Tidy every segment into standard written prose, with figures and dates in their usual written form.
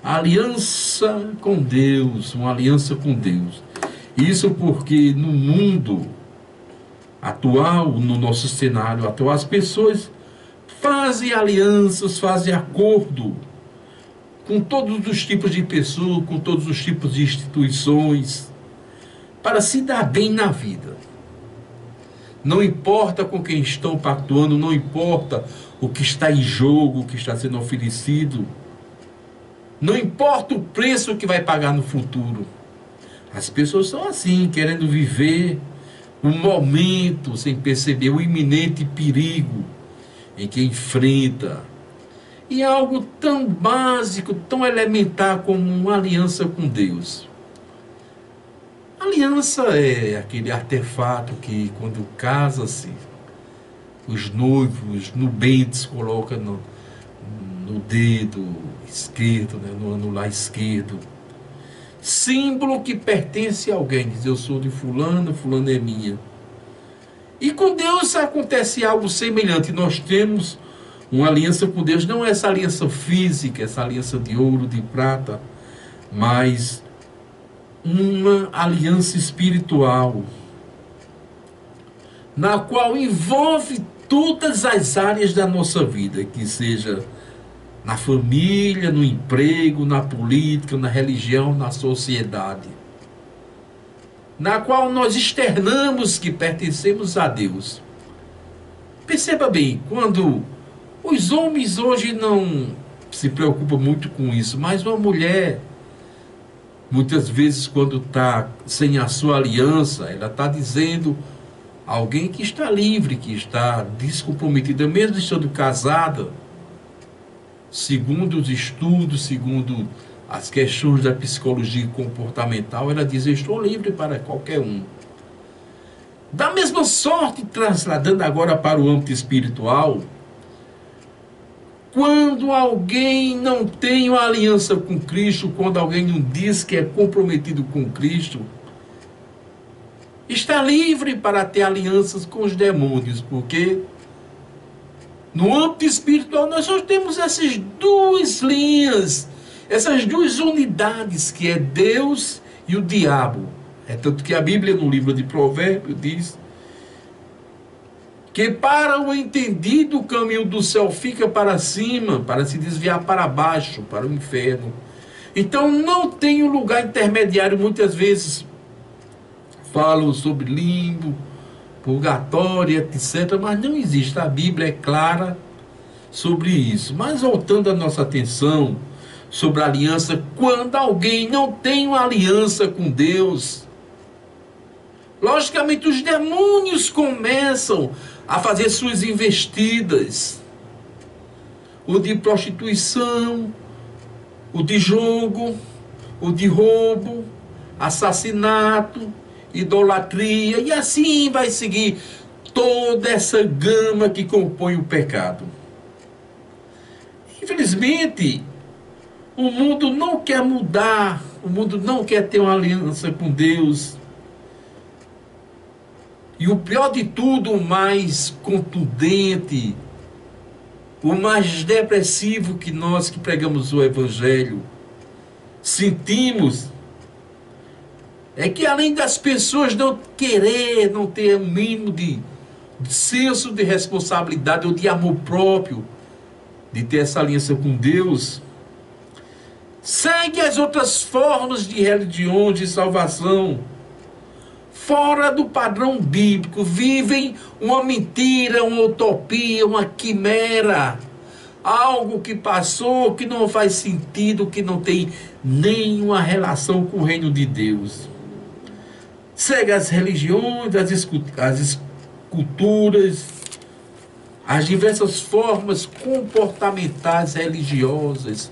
A aliança com Deus, uma aliança com Deus. Isso porque no mundo atual, no nosso cenário atual, as pessoas fazem alianças, fazem acordo com todos os tipos de pessoas, com todos os tipos de instituições, para se dar bem na vida. Não importa com quem estão pactuando, não importa o que está em jogo, o que está sendo oferecido, não importa o preço que vai pagar no futuro. As pessoas são assim, querendo viver o momento sem perceber o iminente perigo em que enfrenta. E é algo tão básico, tão elementar como uma aliança com Deus. Aliança é aquele artefato que, quando casa-se, os noivos nubentes colocam no dedo esquerdo, né, no anular esquerdo. Símbolo que pertence a alguém. Diz: eu sou de fulano, fulano é minha. E com Deus acontece algo semelhante. Nós temos uma aliança com Deus, não essa aliança física, essa aliança de ouro, de prata, mas uma aliança espiritual, na qual envolve todas as áreas da nossa vida, que seja na família, no emprego, na política, na religião, na sociedade, na qual nós externamos que pertencemos a Deus. Perceba bem, quando os homens hoje não se preocupam muito com isso, mas uma mulher, muitas vezes, quando está sem a sua aliança, ela está dizendo a alguém que está livre, que está descomprometida, mesmo estando casada. Segundo os estudos, segundo as questões da psicologia comportamental, ela diz: eu estou livre para qualquer um. Da mesma sorte, trasladando agora para o âmbito espiritual, quando alguém não tem uma aliança com Cristo, quando alguém não diz que é comprometido com Cristo, está livre para ter alianças com os demônios, porque no âmbito espiritual nós só temos essas duas linhas, essas duas unidades, que é Deus e o diabo. É tanto que a Bíblia, no livro de Provérbios, diz que para o entendido o caminho do céu fica para cima, para se desviar para baixo, para o inferno. Então não tem um lugar intermediário. Muitas vezes falam sobre limbo, purgatório, etc., mas não existe. A Bíblia é clara sobre isso. Mas voltando a nossa atenção sobre a aliança, quando alguém não tem uma aliança com Deus, logicamente os demônios começam a fazer suas investidas. O de prostituição, o de jogo, o de roubo, assassinato, idolatria, e assim vai seguir toda essa gama que compõe o pecado. Infelizmente, o mundo não quer mudar, o mundo não quer ter uma aliança com Deus. E o pior de tudo, o mais contundente, o mais depressivo que nós que pregamos o Evangelho sentimos, é que além das pessoas não querer, não ter um mínimo de senso de responsabilidade ou de amor próprio, de ter essa aliança com Deus, segue as outras formas de religião, de salvação, fora do padrão bíblico, vivem uma mentira, uma utopia, uma quimera, algo que passou, que não faz sentido, que não tem nenhuma relação com o reino de Deus. Segue as religiões, as esculturas, as diversas formas comportamentais religiosas.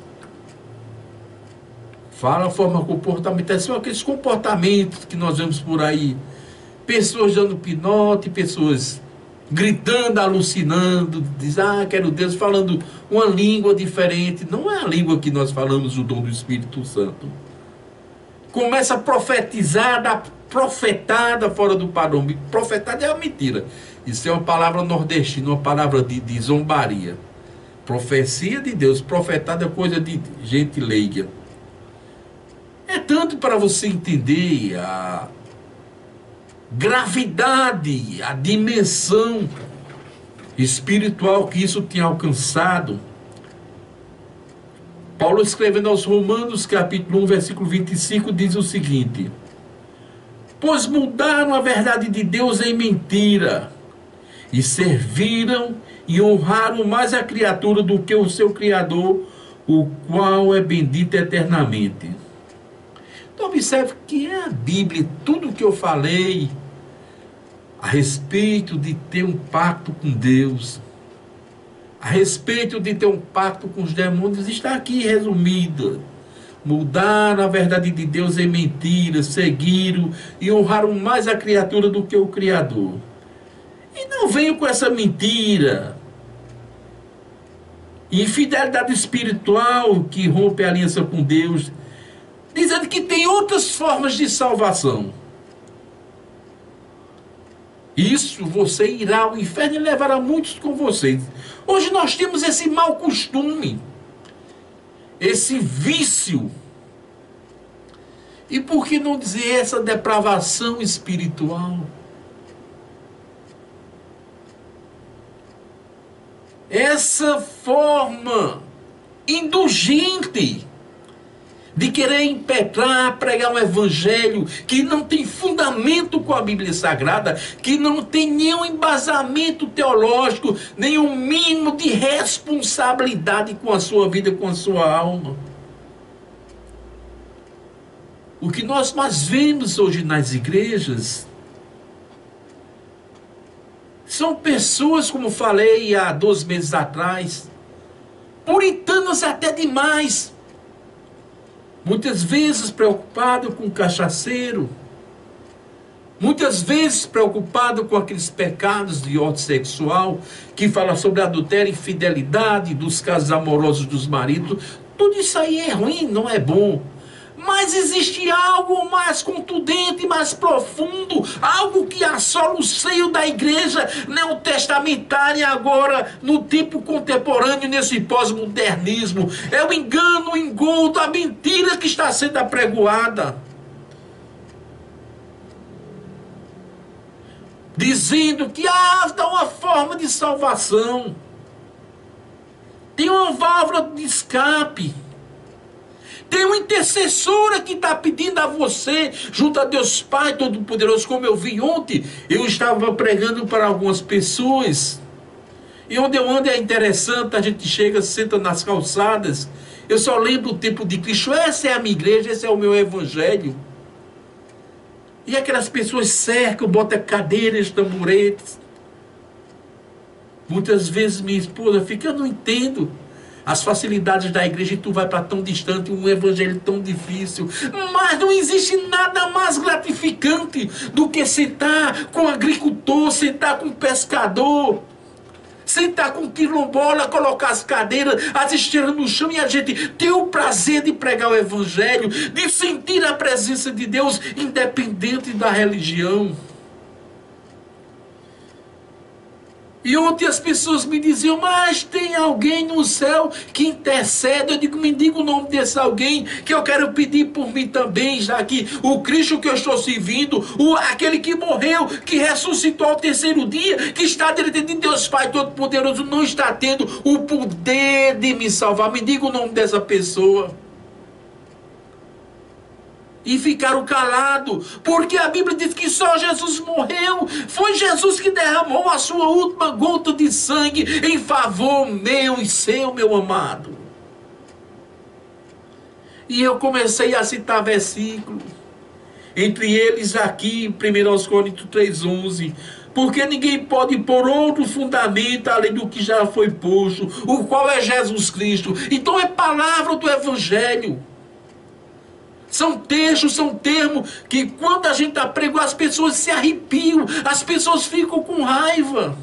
Fala a forma comportamental, são aqueles comportamentos que nós vemos por aí. Pessoas dando pinote, pessoas gritando, alucinando, diz: ah, quero Deus, falando uma língua diferente. Não é a língua que nós falamos, o dom do Espírito Santo. Começa a profetizar, profetada fora do padrão. Profetada é uma mentira. Isso é uma palavra nordestina, uma palavra de zombaria. Profecia de Deus, profetada é coisa de gente leiga. É tanto para você entender a gravidade, a dimensão espiritual que isso tem alcançado. Paulo, escrevendo aos Romanos, capítulo 1, versículo 25, diz o seguinte: pois mudaram a verdade de Deus em mentira, e serviram e honraram mais a criatura do que o seu Criador, o qual é bendito eternamente. Então observe que é a Bíblia, tudo que eu falei a respeito de ter um pacto com Deus, a respeito de ter um pacto com os demônios, está aqui resumido. Mudaram a verdade de Deus em mentira, seguiram e honraram mais a criatura do que o Criador. E não venham com essa mentira, infidelidade espiritual que rompe a aliança com Deus, dizendo que tem outras formas de salvação. Isso você irá ao inferno e levará muitos com vocês. Hoje nós temos esse mau costume, esse vício. E por que não dizer essa depravação espiritual? Essa forma indulgente de querer impetrar, pregar um evangelho que não tem fundamento com a Bíblia Sagrada, que não tem nenhum embasamento teológico, nenhum mínimo de responsabilidade com a sua vida, com a sua alma. O que nós mais vemos hoje nas igrejas são pessoas, como falei há 2 meses atrás, puritanas até demais, muitas vezes preocupado com o cachaceiro, muitas vezes preocupado com aqueles pecados de ordem sexual, que fala sobre adultério, infidelidade, dos casos amorosos dos maridos. Tudo isso aí é ruim, não é bom. Mas existe algo mais contundente, mais profundo, algo que assola o seio da igreja neotestamentária agora, no tempo contemporâneo, nesse pós-modernismo. É o engano, o engodo, a mentira que está sendo apregoada, dizendo que há uma forma de salvação, tem uma válvula de escape, tem uma intercessora que está pedindo a você, junto a Deus Pai Todo-Poderoso. Como eu vi ontem, eu estava pregando para algumas pessoas, e onde eu ando é interessante, a gente chega, senta nas calçadas, eu só lembro o tempo de Cristo. Essa é a minha igreja, esse é o meu evangelho. E aquelas pessoas cercam, botam cadeiras, tamboretes. Muitas vezes minha esposa fica: eu não entendo as facilidades da igreja, e tu vai para tão distante, um evangelho tão difícil. Mas não existe nada mais gratificante do que sentar com o agricultor, sentar com o pescador, sentar com o quilombola, colocar as cadeiras, as esteiras no chão, e a gente ter o prazer de pregar o evangelho, de sentir a presença de Deus, independente da religião. E ontem as pessoas me diziam: mas tem alguém no céu que intercede. Eu digo: me diga o nome desse alguém, que eu quero pedir por mim também, já que o Cristo que eu estou servindo, aquele que morreu, que ressuscitou ao 3º dia, que está diante de Deus Pai Todo-Poderoso, não está tendo o poder de me salvar. Me diga o nome dessa pessoa. E ficaram calados, porque a Bíblia diz que só Jesus morreu. Foi Jesus que derramou a sua última gota de sangue em favor meu e seu, meu amado. E eu comecei a citar versículos, entre eles aqui, 1 Coríntios 3,11. Porque ninguém pode pôr outro fundamento além do que já foi posto, o qual é Jesus Cristo. Então é palavra do evangelho. São textos, são termos que quando a gente aprega, as pessoas se arrepiam, as pessoas ficam com raiva.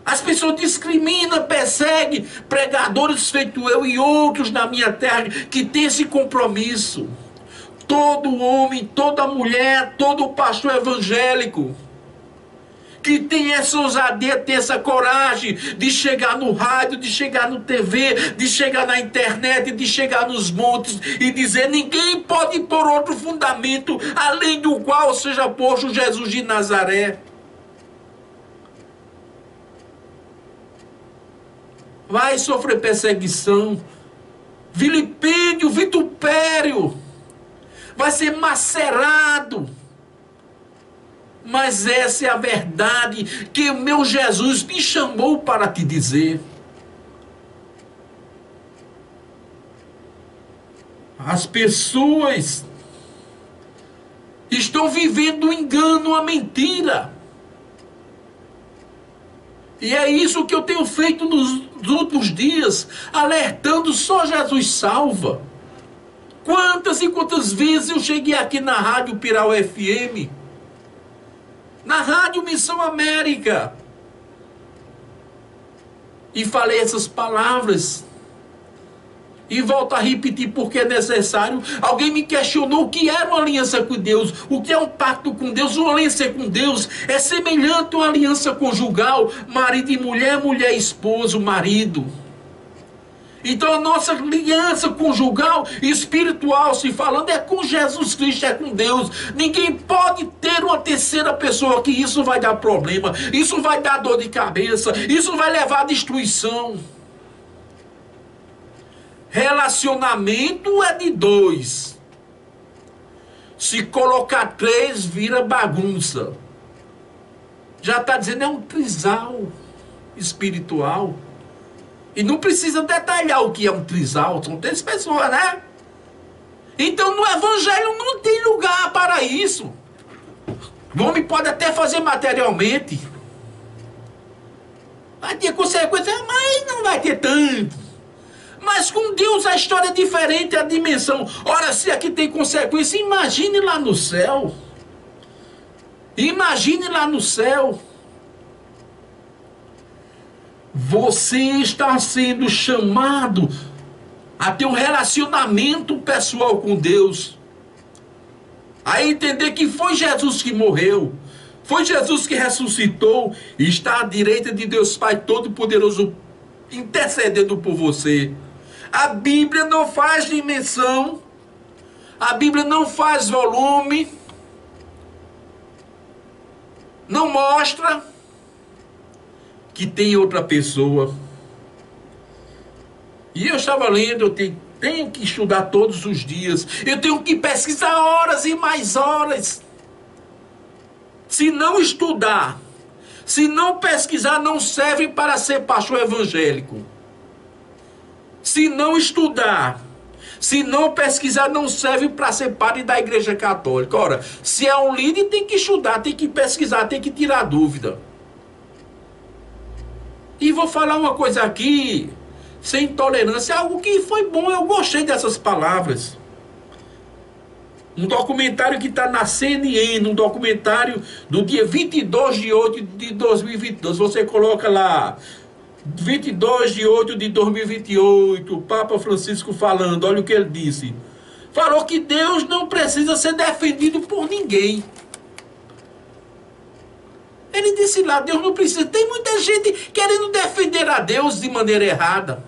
As pessoas discriminam, perseguem pregadores feito eu e outros na minha terra que têm esse compromisso. Todo homem, toda mulher, todo pastor evangélico que tem essa ousadia, tem essa coragem de chegar no rádio, de chegar no TV, de chegar na internet, de chegar nos montes e dizer: ninguém pode pôr outro fundamento além do qual seja posto Jesus de Nazaré. Vai sofrer perseguição, vilipêndio, vitupério, vai ser macerado. Mas essa é a verdade que o meu Jesus me chamou para te dizer. As pessoas estão vivendo um engano, uma mentira. E é isso que eu tenho feito nos últimos dias, alertando: só Jesus salva. Quantas e quantas vezes eu cheguei aqui na Rádio Pirau FM, na Rádio Missão América, e falei essas palavras, e volto a repetir porque é necessário. Alguém me questionou o que era uma aliança com Deus, o que é um pacto com Deus. Uma aliança com Deus é semelhante a uma aliança conjugal, marido e mulher, mulher e esposo, marido. Então a nossa aliança conjugal, espiritual se falando, é com Jesus Cristo, é com Deus. Ninguém pode ter uma terceira pessoa, que isso vai dar problema, isso vai dar dor de cabeça, isso vai levar à destruição. Relacionamento é de dois. Se colocar três, vira bagunça. Já está dizendo, é um trisal espiritual. E não precisa detalhar o que é um trisal, são três pessoas, né? Então no Evangelho não tem lugar para isso. O homem pode até fazer materialmente, vai ter consequência, mas não vai ter tanto. Mas com Deus a história é diferente, a dimensão. Ora, se aqui tem consequência, imagine lá no céu. Imagine lá no céu. Você está sendo chamado a ter um relacionamento pessoal com Deus. A entender que foi Jesus que morreu, foi Jesus que ressuscitou e está à direita de Deus Pai Todo-Poderoso, intercedendo por você. A Bíblia não faz dimensão, a Bíblia não faz volume, não mostra que tem outra pessoa. E eu estava lendo, eu tenho que estudar todos os dias, eu tenho que pesquisar horas e mais horas. Se não estudar, se não pesquisar, não serve para ser pastor evangélico. Se não estudar, se não pesquisar, não serve para ser padre da Igreja Católica. Ora, se é um líder, tem que estudar, tem que pesquisar, tem que tirar dúvida. E vou falar uma coisa aqui, sem intolerância, algo que foi bom, eu gostei dessas palavras. Um documentário que está na CNN, um documentário do dia 22 de 8 de 2022. Você coloca lá, 22 de 8 de 2028, o Papa Francisco falando, olha o que ele disse. Falou que Deus não precisa ser defendido por ninguém. Ele disse lá, Deus não precisa. Tem muita gente querendo defender a Deus de maneira errada.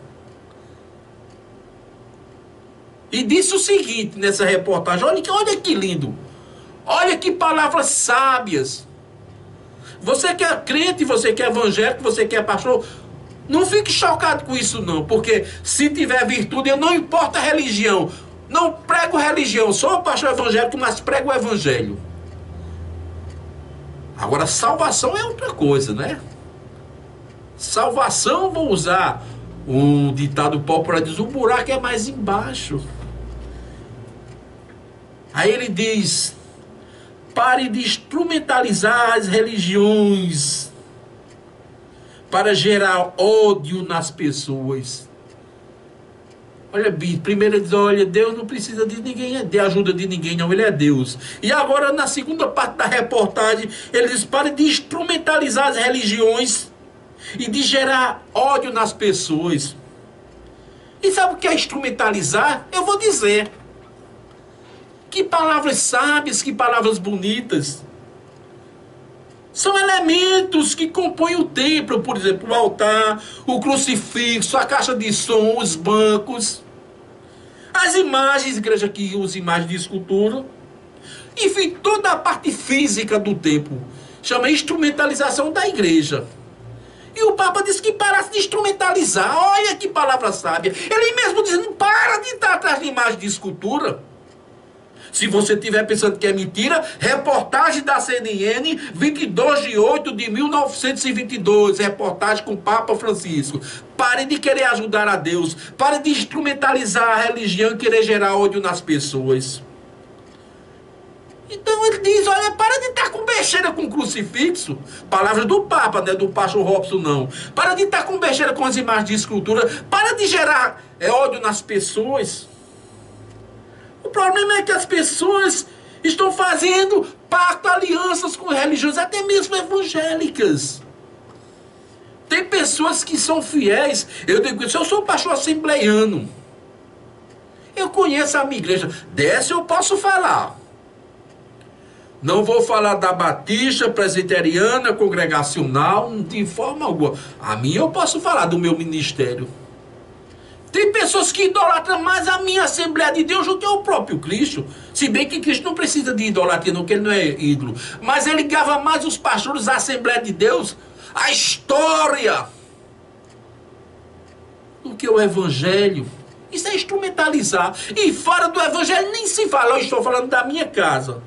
E disse o seguinte nessa reportagem, olha que lindo. Olha que palavras sábias. Você que é crente, você que é evangélico, você que é pastor, não fique chocado com isso não, porque se tiver virtude, eu não importa a religião. Não prego religião, sou pastor evangélico, mas prego o evangelho. Agora, salvação é outra coisa, né? Salvação, vou usar um ditado popular, diz, o buraco é mais embaixo. Aí ele diz, pare de instrumentalizar as religiões para gerar ódio nas pessoas. Olha, primeiro ele diz, olha, Deus não precisa de ninguém, de ajuda de ninguém, não, ele é Deus. E agora, na segunda parte da reportagem, ele diz, pare de instrumentalizar as religiões e de gerar ódio nas pessoas. E sabe o que é instrumentalizar? Eu vou dizer. Que palavras sábias, que palavras bonitas. São elementos que compõem o templo, por exemplo, o altar, o crucifixo, a caixa de som, os bancos, as imagens, igreja que usa imagens de escultura, enfim, toda a parte física do templo. Chama instrumentalização da igreja. E o Papa disse que parasse de instrumentalizar. Olha que palavra sábia. Ele mesmo dizendo, para de estar atrás de imagem de escultura. Se você estiver pensando que é mentira, reportagem da CNN, 22 de 8 de 1922, reportagem com o Papa Francisco. Pare de querer ajudar a Deus. Pare de instrumentalizar a religião e querer gerar ódio nas pessoas. Então ele diz, olha, para de estar com besteira com crucifixo. Palavras do Papa, não é do pastor Robson, não. Para de estar com besteira com as imagens de escultura. Para de gerar ódio nas pessoas. O problema é que as pessoas estão fazendo pacto, alianças com religiões, até mesmo evangélicas. Tem pessoas que são fiéis. Eu digo isso, eu sou pastor assembleiano. Eu conheço a minha igreja. Dessa eu posso falar. Não vou falar da batista, presbiteriana, congregacional, de forma alguma. A minha eu posso falar do meu ministério. Tem pessoas que idolatram mais a minha Assembleia de Deus do que o próprio Cristo. Se bem que Cristo não precisa de idolatria, não, que ele não é ídolo. Mas ele ligava mais os pastores da Assembleia de Deus, a história, do que o Evangelho. Isso é instrumentalizar. E fora do Evangelho nem se fala. Eu estou falando da minha casa.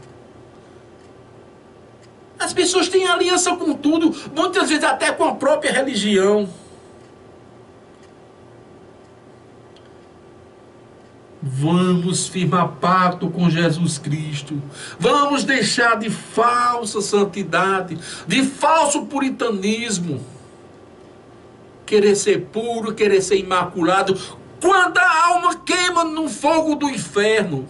As pessoas têm aliança com tudo, muitas vezes até com a própria religião. Vamos firmar pacto com Jesus Cristo. Vamos deixar de falsa santidade, de falso puritanismo. Querer ser puro, querer ser imaculado, quando a alma queima no fogo do inferno.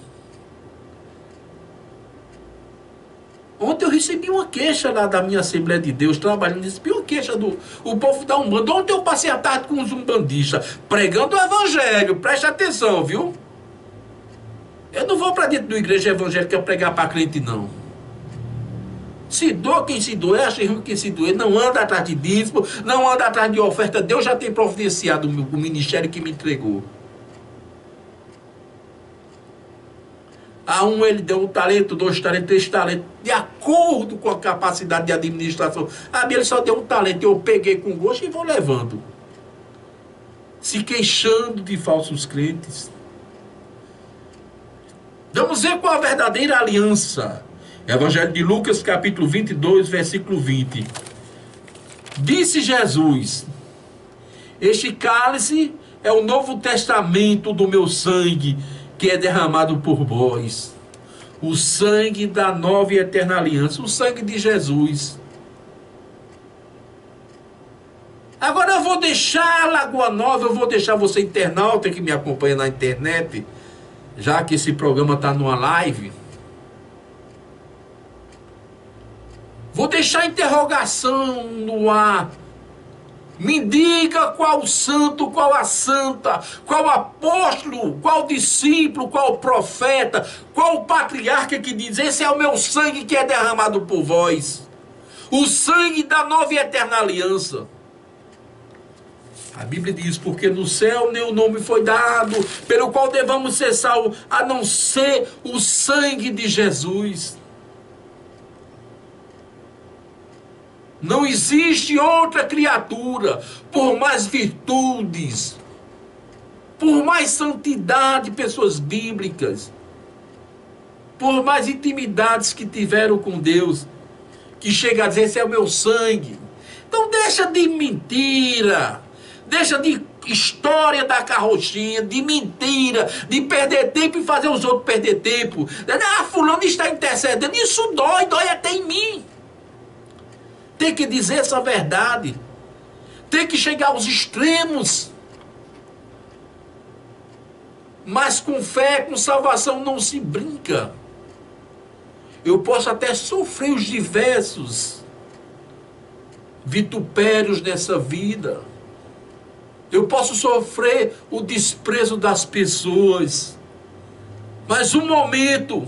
Ontem eu recebi uma queixa lá da minha Assembleia de Deus, trabalhando, recebi uma queixa do povo da Umbanda. Ontem eu passei a tarde com os umbandistas, pregando o Evangelho, preste atenção, viu? Eu não vou para dentro da igreja evangélica pregar para crente, não. Se doa quem se doer, acha ruim quem se doer, não anda atrás de dízimo, não anda atrás de oferta. Deus já tem providenciado o ministério que me entregou. A um ele deu um talento, 2 talentos, 3 talentos, de acordo com a capacidade de administração. A mim ele só deu um talento, eu peguei com gosto e vou levando. Se queixando de falsos crentes. Vamos ver qual a verdadeira aliança. Evangelho de Lucas, capítulo 22, versículo 20. Disse Jesus, este cálice é o novo testamento do meu sangue, que é derramado por vós. O sangue da nova e eterna aliança, o sangue de Jesus. Agora eu vou deixar Lagoa Nova, eu vou deixar você internauta que me acompanha na internet, já que esse programa está numa live. Vou deixar a interrogação no ar. Me diga qual santo, qual a santa, qual apóstolo, qual discípulo, qual profeta, qual patriarca que diz, esse é o meu sangue que é derramado por vós. O sangue da nova e eterna aliança. A Bíblia diz, porque no céu nenhum nome foi dado, pelo qual devamos ser salvos, a não ser o sangue de Jesus. Não existe outra criatura, por mais virtudes, por mais santidade, pessoas bíblicas, por mais intimidades que tiveram com Deus, que chega a dizer, esse é o meu sangue. Então deixa de mentira, deixa de história da carrochinha, de mentira, de perder tempo e fazer os outros perder tempo. Ah, fulano está intercedendo, isso dói, dói até em mim. Tem que dizer essa verdade. Tem que chegar aos extremos. Mas com fé, com salvação não se brinca. Eu posso até sofrer os diversos vitupérios nessa vida. Eu posso sofrer o desprezo das pessoas. Mas um momento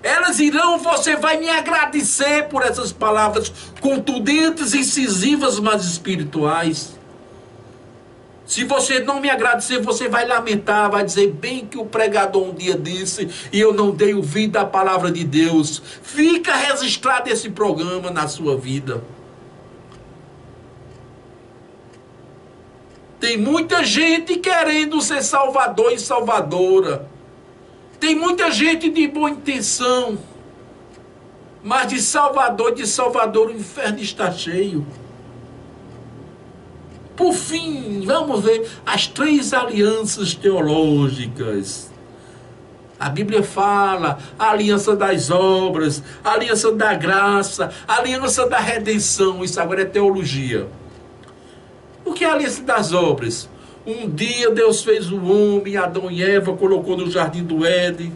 Elas irão, você vai me agradecer por essas palavras contundentes, incisivas, mas espirituais. Se você não me agradecer, você vai lamentar, vai dizer bem que o pregador um dia disse e eu não dei ouvido à palavra de Deus. Fica registrado esse programa na sua vida. Tem muita gente querendo ser salvador e salvadora. Tem muita gente de boa intenção. Mas de salvador o inferno está cheio. Por fim, vamos ver as 3 alianças teológicas. A Bíblia fala a aliança das obras, a aliança da graça, a aliança da redenção. Isso agora é teologia. O que é a aliança das obras? Um dia Deus fez o homem, Adão e Eva, colocou no jardim do Éden.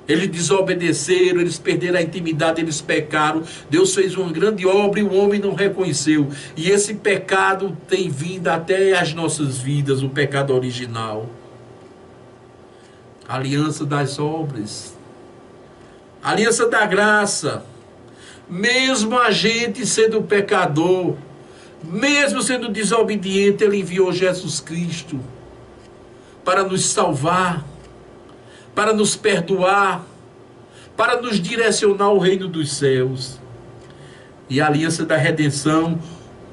Eles desobedeceram, eles perderam a intimidade, eles pecaram. Deus fez uma grande obra e o homem não reconheceu. E esse pecado tem vindo até as nossas vidas, o pecado original. Aliança das obras. Aliança da graça. Mesmo a gente sendo pecador, mesmo sendo desobediente, Ele enviou Jesus Cristo para nos salvar, para nos perdoar, para nos direcionar ao reino dos céus. E a aliança da redenção,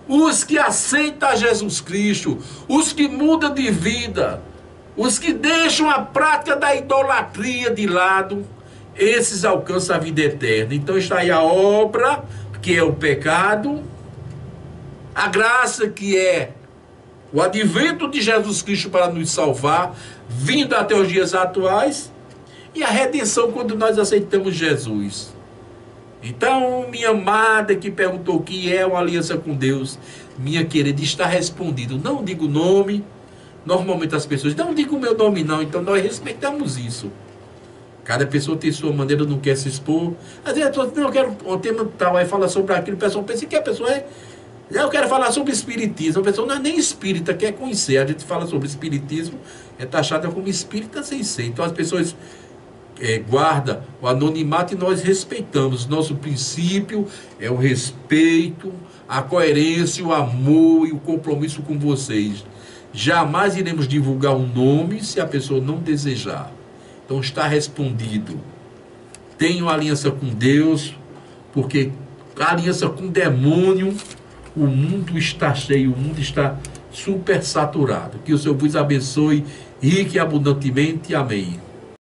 os que aceitam Jesus Cristo, os que mudam de vida, os que deixam a prática da idolatria de lado, esses alcançam a vida eterna. Então está aí a obra, que é o pecado, a graça, que é o advento de Jesus Cristo para nos salvar, vindo até os dias atuais, e a redenção quando nós aceitamos Jesus. Então, minha amada que perguntou o que é uma aliança com Deus, minha querida, está respondido. Não digo nome, normalmente as pessoas, não digo o meu nome não, então nós respeitamos isso. Cada pessoa tem sua maneira, não quer se expor. Às vezes eu quero um tema tal, aí fala sobre aquilo, o pessoal pensa que a pessoa é... Eu quero falar sobre espiritismo. A pessoa não é nem espírita, quer conhecer. A gente fala sobre espiritismo, é taxada como espírita sem ser. Então as pessoas guardam o anonimato e nós respeitamos. Nosso princípio é o respeito, a coerência, o amor e o compromisso com vocês. Jamais iremos divulgar um nome se a pessoa não desejar. Então está respondido. Tenho aliança com Deus, porque a aliança com o demônio, o mundo está cheio, o mundo está super saturado. Que o Senhor vos abençoe rique e abundantemente. Amém.